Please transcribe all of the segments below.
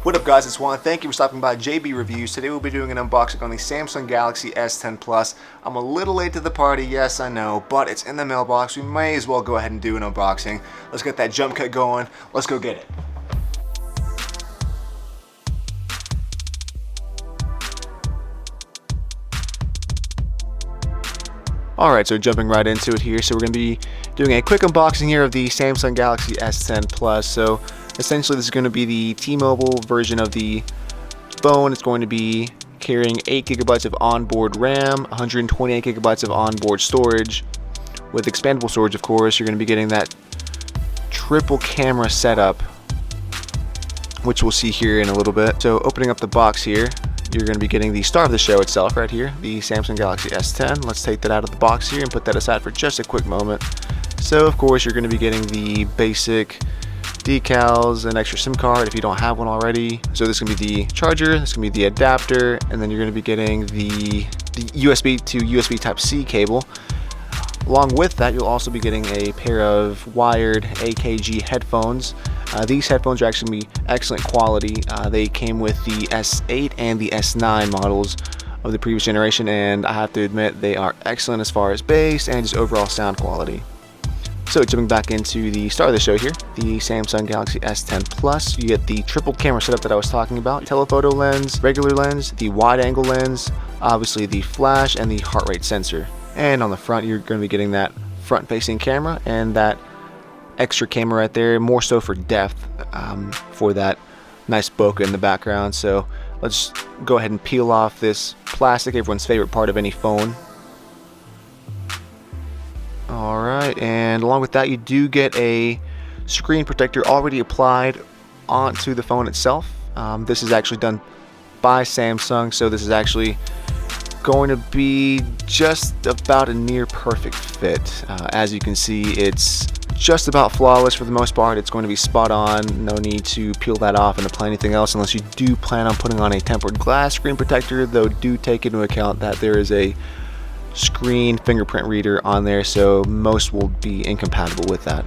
What up guys, it's Juan. Thank you for stopping by JB Reviews. Today we'll be doing an unboxing on the Samsung Galaxy S10 Plus. I'm a little late to the party, yes I know, but it's in the mailbox. We may as well go ahead and do an unboxing. Let's get that jump cut going. Let's go get it. Alright, so jumping right into it here. So we're going to be doing a quick unboxing here of the Samsung Galaxy S10 Plus. So essentially this is going to be the T-Mobile version of the phone. It's going to be carrying 8 GB of onboard RAM, 128 GB of onboard storage. With expandable storage, of course, you're going to be getting that triple camera setup, which we'll see here in a little bit. So opening up the box here, you're going to be getting the star of the show itself right here, the Samsung Galaxy S10. Let's take that out of the box here and put that aside for just a quick moment. So of course you're going to be getting the basic decals, an extra SIM card if you don't have one already. So this is going to be the charger, this is going to be the adapter, and then you're going to be getting the USB to USB Type-C cable. Along with that, you'll also be getting a pair of wired AKG headphones. These headphones are actually going to be excellent quality. They came with the S8 and the S9 models of the previous generation, and I have to admit they are excellent as far as bass and just overall sound quality. So jumping back into the star of the show here, the Samsung Galaxy S10 Plus, you get the triple camera setup that I was talking about. Telephoto lens, regular lens, the wide angle lens, obviously the flash, and the heart rate sensor. And on the front, you're going to be getting that front facing camera and that extra camera right there, more so for depth, for that nice bokeh in the background. So let's go ahead and peel off this plastic, everyone's favorite part of any phone. Alright, and along with that you do get a screen protector already applied onto the phone itself. This is actually done by Samsung, so this is actually going to be just about a near perfect fit. As you can see, it's just about flawless for the most part. It's going to be spot on. No need to peel that off and apply anything else unless you do plan on putting on a tempered glass screen protector, though do take into account that there is a screen fingerprint reader on there, so most will be incompatible with that.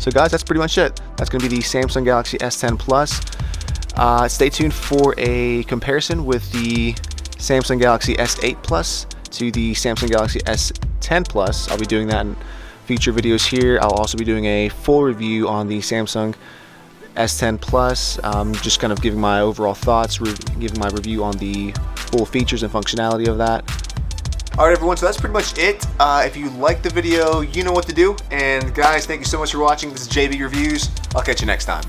So guys, that's pretty much it. That's going to be the Samsung Galaxy S10 Plus. Stay tuned for a comparison with the Samsung Galaxy S8 Plus to the Samsung Galaxy S10 Plus. I'll be doing that in future videos here. I'll also be doing a full review on the Samsung S10 Plus, just kind of giving my overall thoughts, giving my review on the full features and functionality of that. Alright everyone, so that's pretty much it. If you liked the video, you know what to do. And guys, thank you so much for watching. This is JB Reviews. I'll catch you next time.